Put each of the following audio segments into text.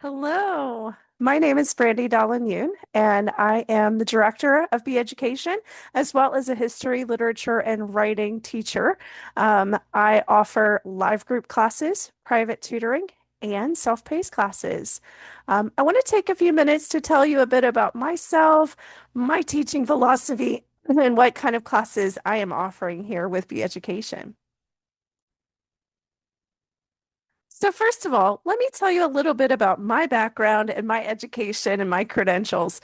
Hello, my name is Brandy Dahlen, and I am the director of Be Education, as well as a history, literature, and writing teacher. I offer live group classes, private tutoring, and self-paced classes. I want to take a few minutes to tell you a bit about myself, my teaching philosophy, and what kind of classes I am offering here with Be Education. So, first of all, let me tell you a little bit about my background and my education and my credentials.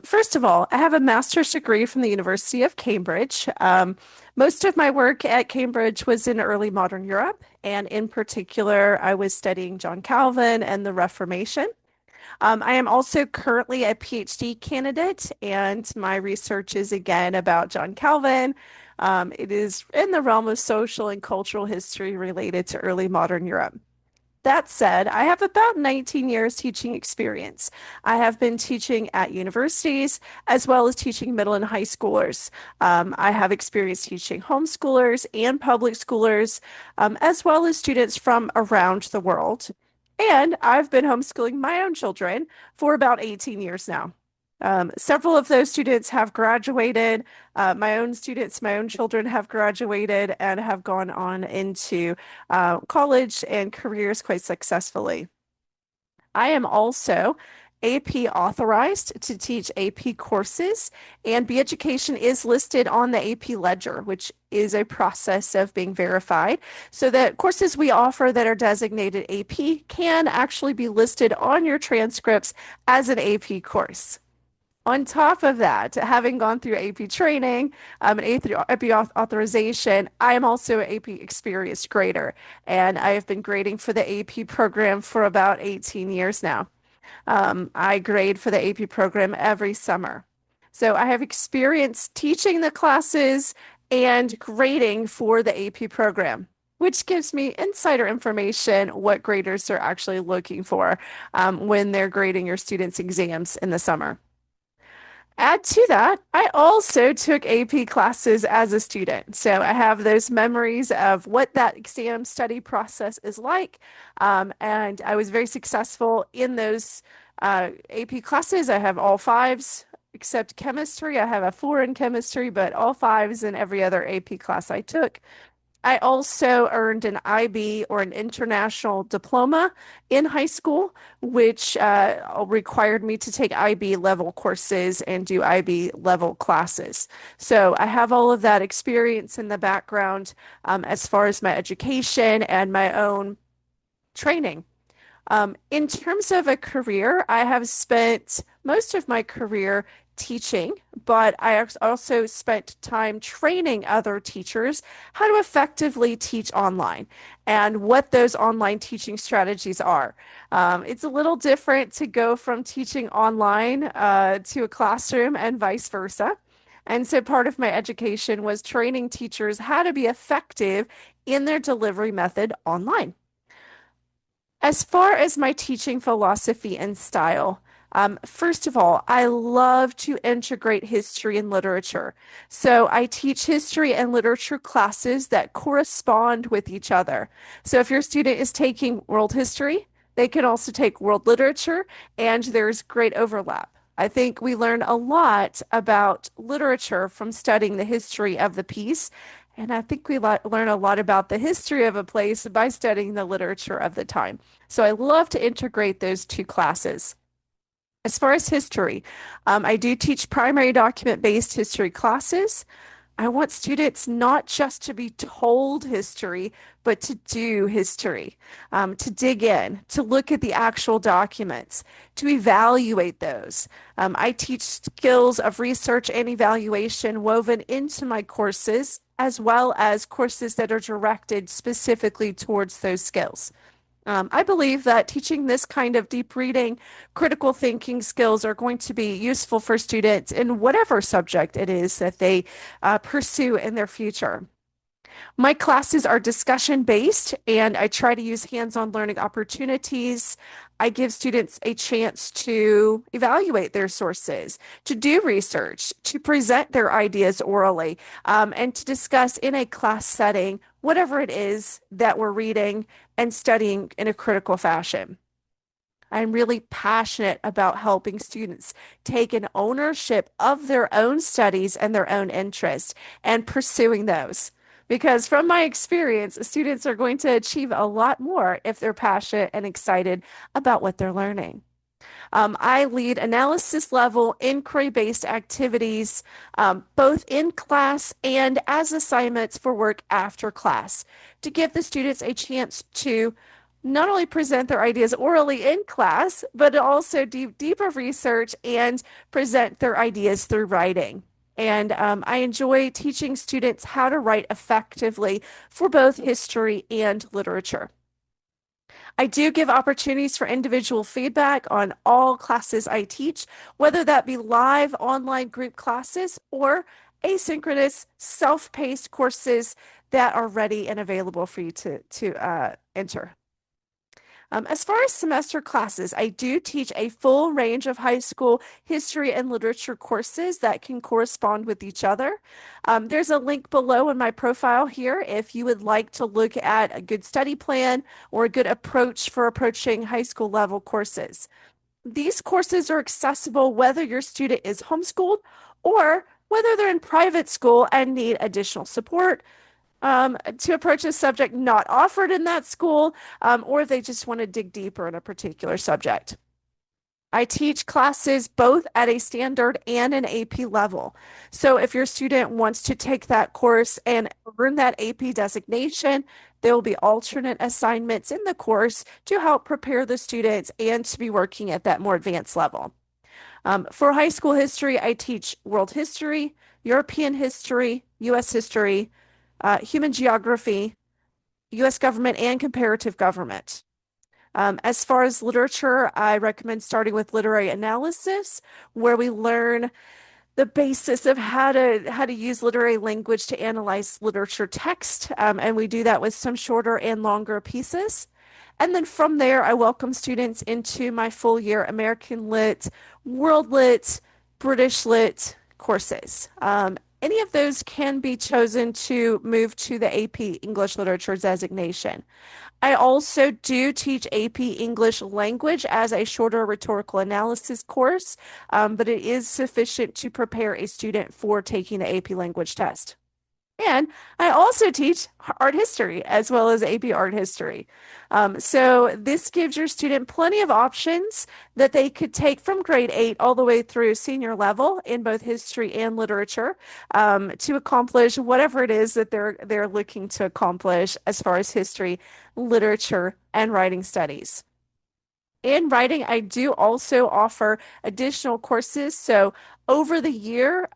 First of all, I have a master's degree from the University of Cambridge. Most of my work at Cambridge was in early modern Europe, and in particular, I was studying John Calvin and the Reformation. I am also currently a PhD candidate, and my research is again about John Calvin. It is in the realm of social and cultural history related to early modern Europe. That said, I have about 19 years teaching experience. I have been teaching at universities as well as teaching middle and high schoolers. I have experience teaching homeschoolers and public schoolers, as well as students from around the world. And I've been homeschooling my own children for about 18 years now. Several of those students have graduated. My own students, my own children have graduated and have gone on into college and careers quite successfully. I am also AP authorized to teach AP courses, and Be Education is listed on the AP Ledger, which is a process of being verified, so that courses we offer that are designated AP can actually be listed on your transcripts as an AP course. On top of that, having gone through AP training and AP authorization, I am also an AP experienced grader, and I have been grading for the AP program for about 18 years now. I grade for the AP program every summer. So I have experience teaching the classes and grading for the AP program, which gives me insider information what graders are actually looking for when they're grading your students' exams in the summer. Add to that, I also took AP classes as a student. So I have those memories of what that exam study process is like. And I was very successful in those AP classes. I have all fives except chemistry. I have a four in chemistry, but all fives in every other AP class I took. I also earned an IB or an international diploma in high school, which required me to take IB level courses and do IB level classes. So I have all of that experience in the background as far as my education and my own training. In terms of a career, I have spent most of my career teaching, but I also spent time training other teachers how to effectively teach online and what those online teaching strategies are. It's a little different to go from teaching online to a classroom and vice versa. And so part of my education was training teachers how to be effective in their delivery method online. As far as my teaching philosophy and style, first of all, I love to integrate history and literature. So I teach history and literature classes that correspond with each other. So if your student is taking world history, they can also take world literature, and there's great overlap. I think we learn a lot about literature from studying the history of the piece, and I think we learn a lot about the history of a place by studying the literature of the time. So I love to integrate those two classes. As far as history, I do teach primary document-based history classes. I want students not just to be told history, but to do history, to dig in, to look at the actual documents, to evaluate those. I teach skills of research and evaluation woven into my courses, as well as courses that are directed specifically towards those skills. I believe that teaching this kind of deep reading, critical thinking skills are going to be useful for students in whatever subject it is that they pursue in their future. My classes are discussion based, and I try to use hands-on learning opportunities. I give students a chance to evaluate their sources, to do research, to present their ideas orally, and to discuss in a class setting whatever it is that we're reading and studying in a critical fashion. I'm really passionate about helping students take an ownership of their own studies and their own interests and pursuing those. Because from my experience, students are going to achieve a lot more if they're passionate and excited about what they're learning. I lead analysis level inquiry-based activities, both in class and as assignments for work after class to give the students a chance to not only present their ideas orally in class, but also do deeper research and present their ideas through writing. And I enjoy teaching students how to write effectively for both history and literature. I do give opportunities for individual feedback on all classes I teach, whether that be live online group classes or asynchronous self-paced courses that are ready and available for you to enter. As far as semester classes, I do teach a full range of high school history and literature courses that can correspond with each other. There's a link below in my profile here if you would like to look at a good study plan or a good approach for approaching high school level courses. These courses are accessible whether your student is homeschooled or whether they're in private school and need additional support to approach a subject not offered in that school, or if they just want to dig deeper in a particular subject. I teach classes both at a standard and an AP level. So if your student wants to take that course and earn that AP designation, there will be alternate assignments in the course to help prepare the students and to be working at that more advanced level. For high school history, I teach world history, European history, U.S. history, human geography, U.S. government, and comparative government. As far as literature, I recommend starting with literary analysis, where we learn the basis of how to use literary language to analyze literature text, and we do that with some shorter and longer pieces. And then from there, I welcome students into my full year American Lit, World Lit, British Lit courses. Any of those can be chosen to move to the AP English Literature designation. I also do teach AP English Language as a shorter rhetorical analysis course, but it is sufficient to prepare a student for taking the AP Language test. And I also teach art history as well as AP art history. So this gives your student plenty of options that they could take from grade 8 all the way through senior level in both history and literature to accomplish whatever it is that they're looking to accomplish as far as history, literature, and writing studies. In writing, I do also offer additional courses. So over the year,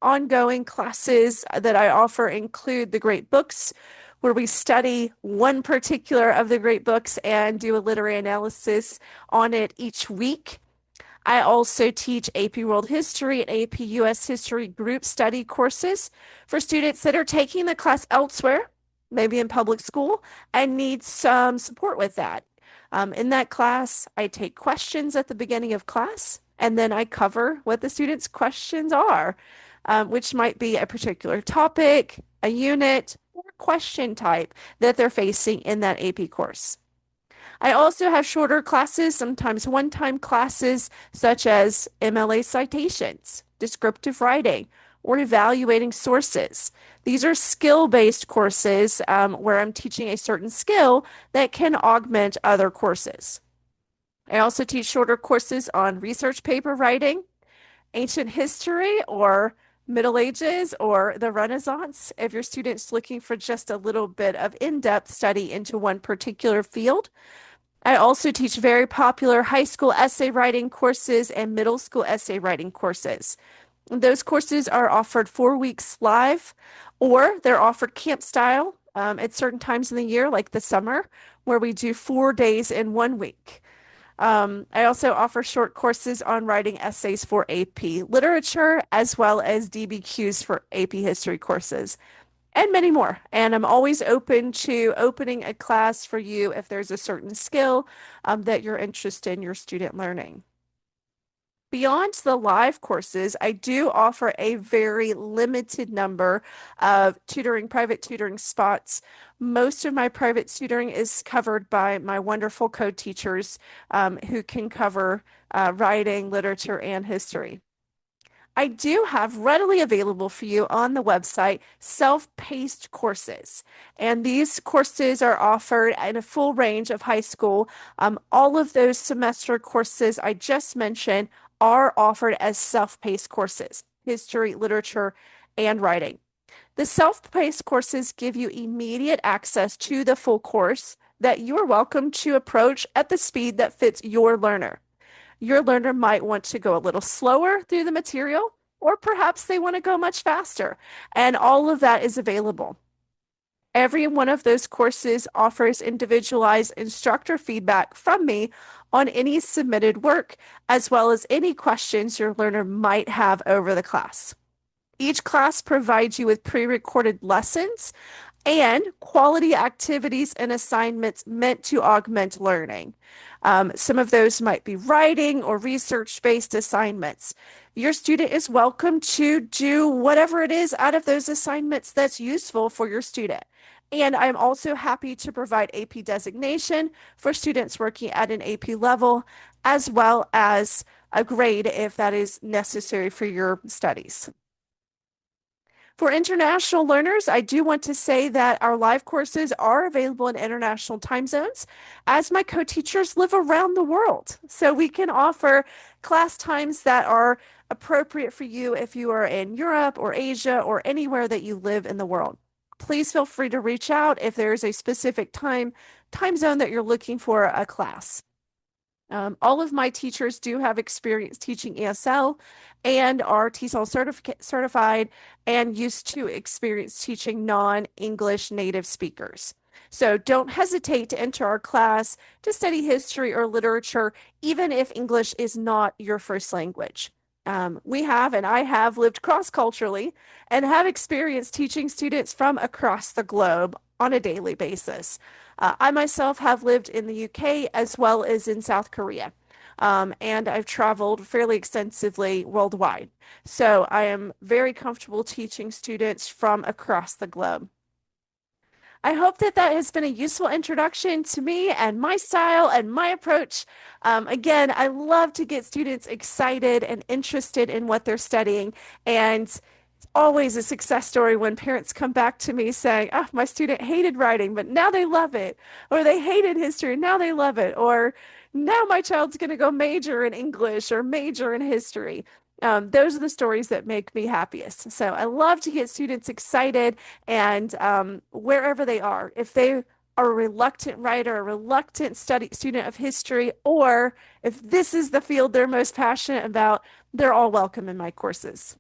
ongoing classes that I offer include the great books, where we study one particular of the great books and do a literary analysis on it each week. I also teach AP World History and AP US History group study courses for students that are taking the class elsewhere, maybe in public school, and need some support with that. In that class, I take questions at the beginning of class, and then I cover what the students' questions are, which might be a particular topic, a unit, or question type that they're facing in that AP course. I also have shorter classes, sometimes one-time classes, such as MLA citations, descriptive writing, or evaluating sources. These are skill-based courses where I'm teaching a certain skill that can augment other courses. I also teach shorter courses on research paper writing, ancient history, or Middle Ages, or the Renaissance, if your student's looking for just a little bit of in-depth study into one particular field. I also teach very popular high school essay writing courses and middle school essay writing courses. Those courses are offered 4 weeks live, or they're offered camp style at certain times in the year, like the summer, where we do 4 days in 1 week. I also offer short courses on writing essays for AP literature, as well as DBQs for AP history courses, and many more. And I'm always open to opening a class for you if there's a certain skill that you're interested in your student learning. Beyond the live courses, I do offer a very limited number of private tutoring spots. Most of my private tutoring is covered by my wonderful co-teachers who can cover writing, literature, and history. I do have readily available for you on the website self-paced courses. And these courses are offered in a full range of high school. All of those semester courses I just mentioned are offered as self-paced courses, history, literature, and writing. The self-paced courses give you immediate access to the full course that you are welcome to approach at the speed that fits your learner. Your learner might want to go a little slower through the material, or perhaps they want to go much faster. And all of that is available. Every one of those courses offers individualized instructor feedback from me on any submitted work, as well as any questions your learner might have over the class. Each class provides you with pre-recorded lessons and quality activities and assignments meant to augment learning. Some of those might be writing or research-based assignments. Your student is welcome to do whatever it is out of those assignments that's useful for your student. And I'm also happy to provide AP designation for students working at an AP level, as well as a grade if that is necessary for your studies. For international learners, I do want to say that our live courses are available in international time zones as my co-teachers live around the world. So we can offer class times that are appropriate for you if you are in Europe or Asia or anywhere that you live in the world. Please feel free to reach out if there is a specific time zone that you're looking for a class. All of my teachers do have experience teaching ESL and are TESOL certified and used to experience teaching non-English native speakers. So don't hesitate to enter our class to study history or literature, even if English is not your first language. We have, and I have lived cross-culturally and have experience teaching students from across the globe on a daily basis. I myself have lived in the UK as well as in South Korea. And I've traveled fairly extensively worldwide. So I am very comfortable teaching students from across the globe. I hope that that has been a useful introduction to me and my style and my approach. Again, I love to get students excited and interested in what they're studying. And always a success story when parents come back to me saying, oh, my student hated writing, but now they love it. Or they hated history, now they love it. Or now my child's going to go major in English or major in history. Those are the stories that make me happiest. So I love to get students excited and wherever they are, if they are a reluctant writer, a reluctant student of history, or if this is the field they're most passionate about, they're all welcome in my courses.